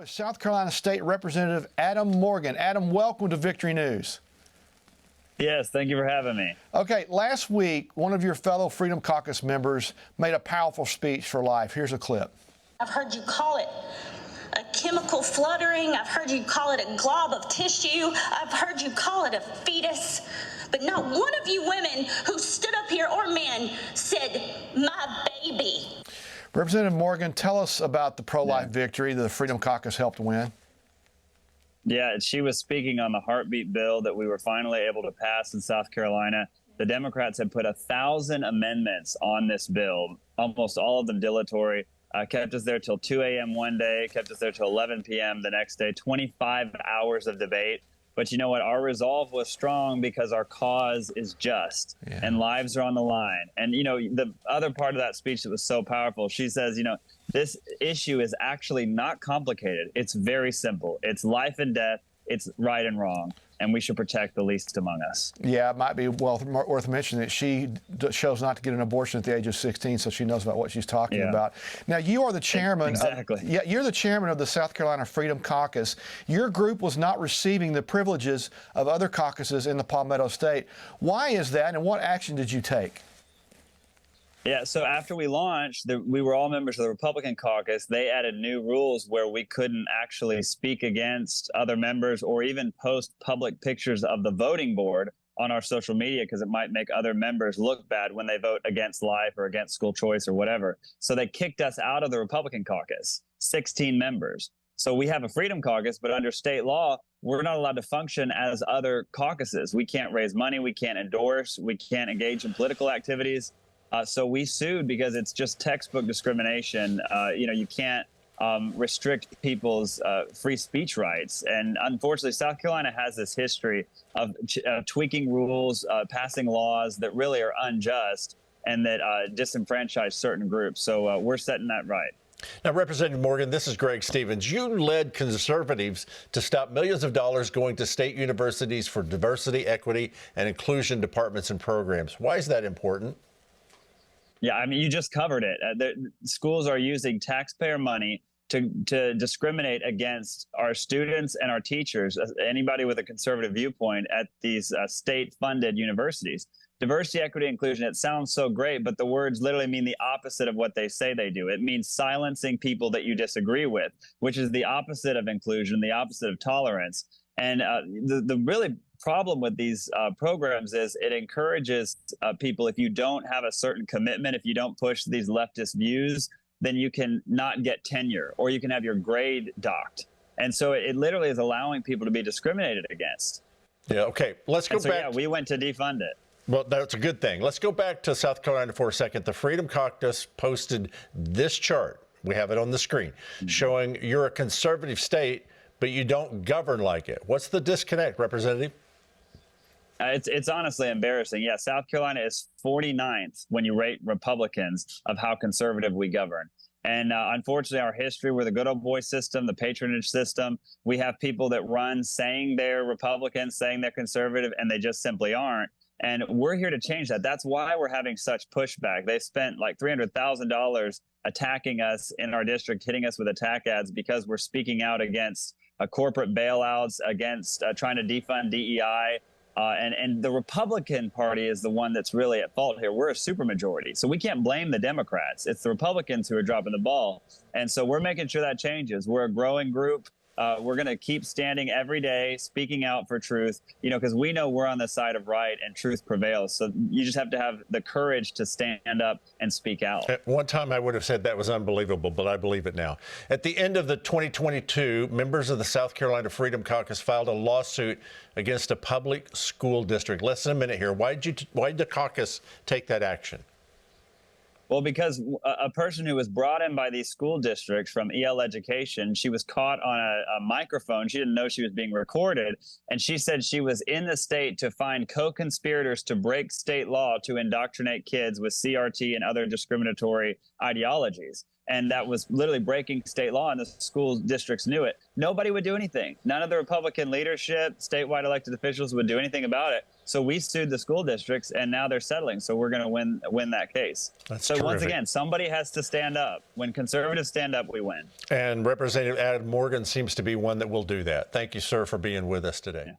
Is South Carolina State Representative Adam Morgan. Adam, welcome to Victory News. Yes, thank you for having me. Okay, last week, one of your fellow Freedom Caucus members made a powerful speech for life. Here's a clip. I've heard you call it a chemical fluttering. I've heard you call it a glob of tissue. I've heard you call it a fetus. But not one of you women who stood up here, or men, said, my baby. Representative Morgan, tell us about the pro-life victory that the Freedom Caucus helped win. Yeah, she was speaking on the heartbeat bill that we were finally able to pass in South Carolina. The Democrats had put 1,000 amendments on this bill, almost all of them dilatory, kept us there till 2 a.m. one day, kept us there till 11 p.m. the next day, 25 hours of debate. But you know what? Our resolve was strong because our cause is just and lives are on the line. And, you know, the other part of that speech that was so powerful, she says, you know, this issue is actually not complicated. It's very simple. It's life and death. It's right and wrong. And we should protect the least among us. Yeah, it might be worth mentioning that she chose not to get an abortion at the age of 16, so she knows about what she's talking about. Now, you are the chairman. You're the chairman of the South Carolina Freedom Caucus. Your group was not receiving the privileges of other caucuses in the Palmetto State. Why is that, and what action did you take? Yeah, so after we launched, we were all members of the Republican caucus. They added new rules where we couldn't actually speak against other members or even post public pictures of the voting board on our social media because it might make other members look bad when they vote against life or against school choice or whatever. So they kicked us out of the Republican caucus, 16 members. So we have a Freedom Caucus, but under state law, we're not allowed to function as other caucuses. We can't raise money. We can't endorse. We can't engage in political activities. So we sued because it's just textbook discrimination. You know, you can't restrict people's free speech rights. And unfortunately, South Carolina has this history of tweaking rules, passing laws that really are unjust and that disenfranchise certain groups. So we're setting that right. Now, Representative Morgan, this is Greg Stevens. You led conservatives to stop millions of dollars going to state universities for diversity, equity, and inclusion departments and programs. Why is that important? Yeah, I mean, you just covered it. The schools are using taxpayer money to discriminate against our students and our teachers, anybody with a conservative viewpoint at these state-funded universities. Diversity, equity, inclusion, it sounds so great, but the words literally mean the opposite of what they say they do. It means silencing people that you disagree with, which is the opposite of inclusion, the opposite of tolerance. And the really problem with these programs is it encourages people, if you don't have a certain commitment, if you don't push these leftist views, then you can not get tenure or you can have your grade docked. And so it literally is allowing people to be discriminated against. Yeah, okay. Let's go back. Yeah, we went to defund it. Well, that's a good thing. Let's go back to South Carolina for a second. The Freedom Caucus posted this chart. We have it on the screen, showing you're a conservative state, but you don't govern like it. What's the disconnect, Representative? It's honestly embarrassing. Yeah, South Carolina is 49th when you rate Republicans of how conservative we govern. And unfortunately, our history, we're the good old boy system, the patronage system. We have people that run saying they're Republicans, saying they're conservative, and they just simply aren't. And we're here to change that. That's why we're having such pushback. They spent like $300,000 attacking us in our district, hitting us with attack ads because we're speaking out against corporate bailouts, against trying to defund DEI. And the Republican Party is the one that's really at fault here. We're a supermajority, so we can't blame the Democrats. It's the Republicans who are dropping the ball. And so we're making sure that changes. We're a growing group. We're going to keep standing every day, speaking out for truth, you know, because we know we're on the side of right and truth prevails. So you just have to have the courage to stand up and speak out. At one time, I would have said that was unbelievable, but I believe it now. At the end of the 2022, members of the South Carolina Freedom Caucus filed a lawsuit against a public school district. Less than a minute here. Why did the caucus take that action? Well, because a person who was brought in by these school districts from EL Education, she was caught on a microphone. She didn't know she was being recorded. And she said she was in the state to find co-conspirators to break state law to indoctrinate kids with CRT and other discriminatory ideologies. and that was literally breaking state law, and the school districts knew it. Nobody would do anything. None of the Republican leadership, statewide elected officials would do anything about it. So we sued the school districts, and now they're settling. So we're going to win that case. That's so terrific. Once again, somebody has to stand up. When conservatives stand up, we win. And Representative Adam Morgan seems to be one that will do that. Thank you, sir, for being with us today. Yeah.